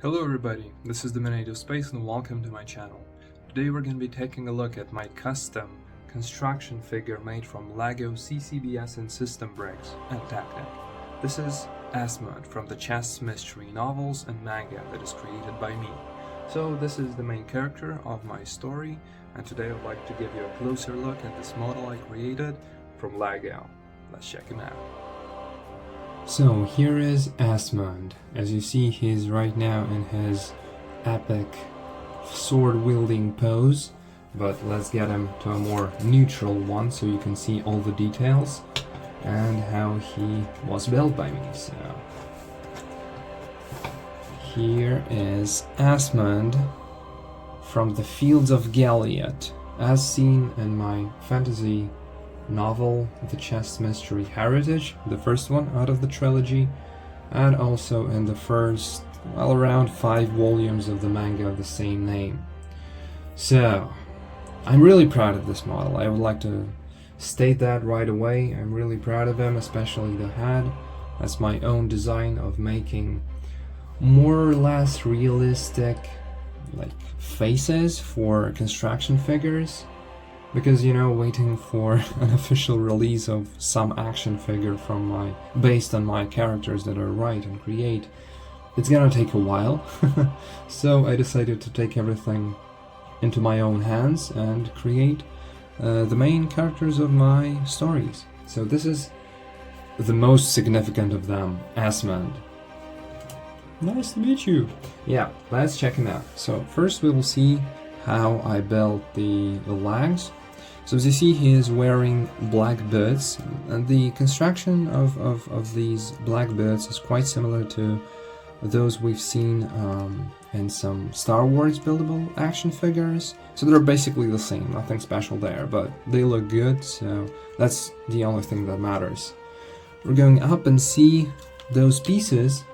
Hello everybody, this is the Minute of Space and welcome to my channel. Today we're going to be taking a look at my custom construction figure made from LEGO CCBS and system bricks and Technic. This is Asmund from the Chess Mystery novels and manga that is created by me. So this is the main character of my story, and today I'd like to give you a closer look at this model I created from LEGO. Let's check him out. So here is Asmund. As you see, he's right now in his epic sword-wielding pose, but let's get him to a more neutral one so you can see all the details and how he was built by me. So here is Asmund from the Fields of Galliot, as seen in my fantasy novel, The Chess Mystery Heritage, the first one out of the trilogy, and also in the first, well, around 5 volumes of the manga of the same name. So, I'm really proud of this model. I would like to state that right away. I'm really proud of him, especially the head. That's my own design of making more or less realistic, like, faces for construction figures. Because, you know, waiting for an official release of some action figure based on my characters that I write and create, it's gonna take a while. So I decided to take everything into my own hands and create the main characters of my stories. So this is the most significant of them, Asmund. Nice to meet you. Yeah, let's check him out. So first we will see how I built the legs. So as you see, he is wearing black boots, and the construction of these black boots is quite similar to those we've seen in some Star Wars buildable action figures. So they're basically the same, nothing special there, but they look good, so that's the only thing that matters. We're going up and see those pieces.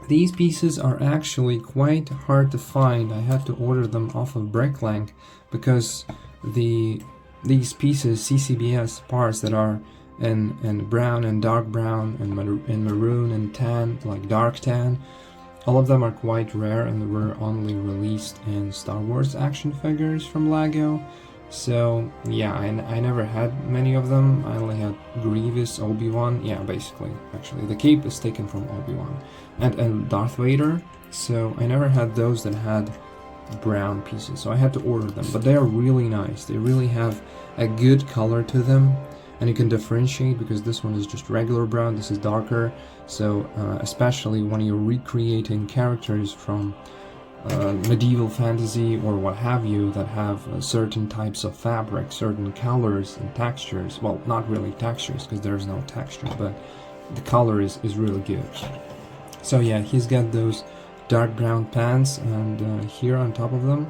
These pieces are actually quite hard to find. I had to order them off of Bricklink because these pieces, CCBS parts that are in brown and dark brown and in maroon and tan, like dark tan, all of them are quite rare and were only released in Star Wars action figures from LEGO. So yeah, I never had many of them. I only had Grievous, Obi-Wan, yeah, basically, actually. The cape is taken from Obi-Wan. And Darth Vader, so I never had those that had brown pieces, so I had to order them, but they are really nice. They really have a good color to them, and you can differentiate because this one is just regular brown, this is darker. So especially when you're recreating characters from medieval fantasy or what have you that have certain types of fabric, certain colors and textures, well, not really textures because there's no texture, but the color is really good. So yeah, he's got those dark brown pants, and here on top of them,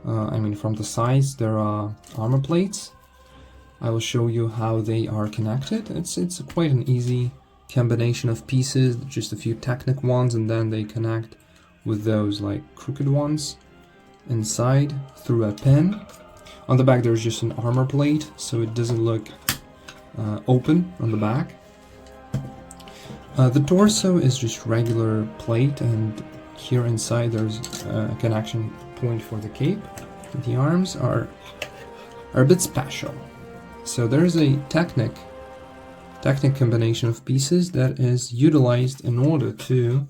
I mean from the sides, there are armor plates. I will show you how they are connected. It's quite an easy combination of pieces, just a few Technic ones, and then they connect with those like crooked ones inside through a pin. On the back there's just an armor plate, so it doesn't look open on the back. The torso is just regular plate, and here inside there's a connection point for the cape. The arms are a bit special. So there's a Technic combination of pieces that is utilized in order to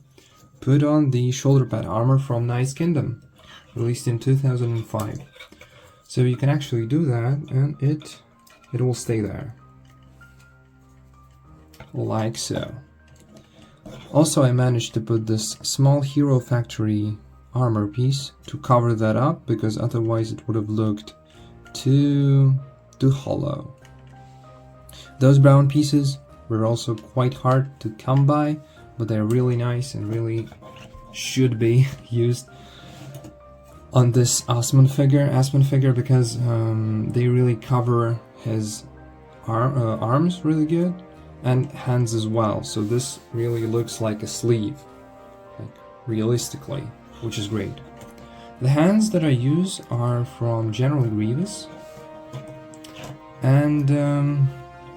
put on the shoulder pad armor from Knight's Kingdom, released in 2005. So you can actually do that, and it will stay there, like so. Also, I managed to put this small Hero Factory armor piece to cover that up, because otherwise it would have looked too hollow. Those brown pieces were also quite hard to come by, but they're really nice and really should be used on this Asmund figure because they really cover his arms really good, and hands as well, so this really looks like a sleeve, like realistically, which is great. The hands that I use are from General Grievous, and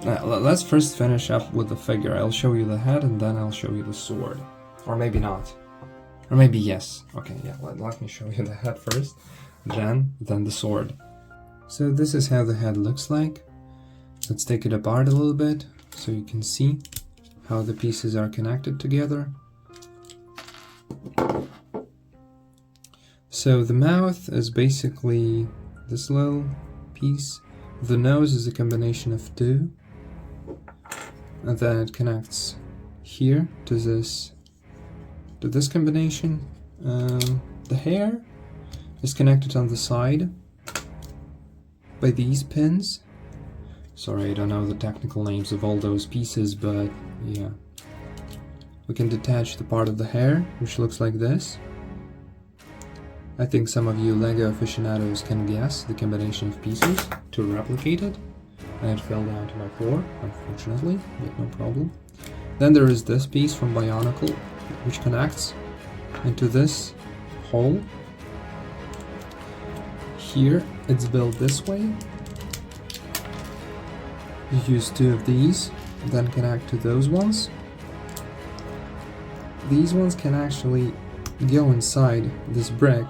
let's first finish up with the figure. I'll show you the head and then I'll show you the sword, or maybe not. Or maybe yes. Okay, yeah, let me show you the head first, then the sword. So this is how the head looks like. Let's take it apart a little bit so you can see how the pieces are connected together. So the mouth is basically this little piece. The nose is a combination of two. And then it connects here to this combination. The hair is connected on the side by these pins. Sorry, I don't know the technical names of all those pieces, but yeah. We can detach the part of the hair, which looks like this. I think some of you LEGO aficionados can guess the combination of pieces to replicate it. And it fell down to my floor, unfortunately, but no problem. Then there is this piece from Bionicle, which connects into this hole. Here, it's built this way. You use two of these, then connect to those ones. These ones can actually go inside this brick.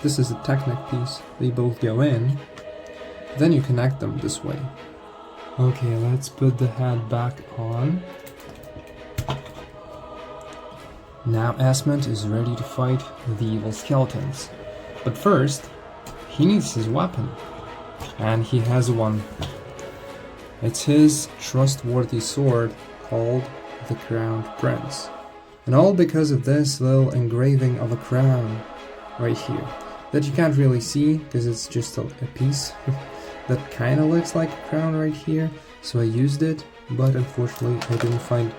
This is a Technic piece. They both go in. Then you connect them this way. Okay, let's put the head back on. Now Asmund is ready to fight the evil skeletons. But first, he needs his weapon. And he has one. It's his trustworthy sword called the Crowned Prince. And all because of this little engraving of a crown right here. That you can't really see because it's just a piece that kind of looks like a crown right here. So I used it, but unfortunately I didn't find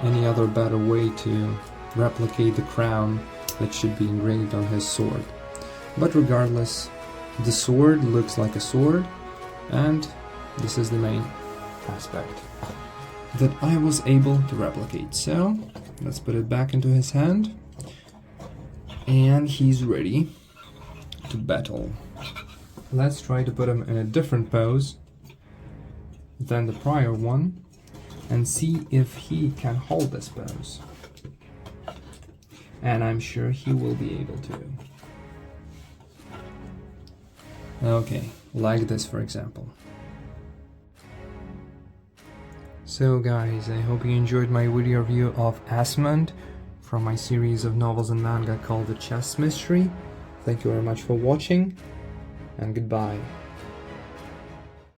any other better way to replicate the crown that should be engraved on his sword. But regardless, the sword looks like a sword, and this is the main aspect that I was able to replicate. So let's put it back into his hand, and he's ready to battle. Let's try to put him in a different pose than the prior one and see if he can hold this pose. And I'm sure he will be able to. Okay, like this for example. So guys, I hope you enjoyed my video review of Asmund from my series of novels and manga called The Chess Mystery. Thank you very much for watching, and goodbye.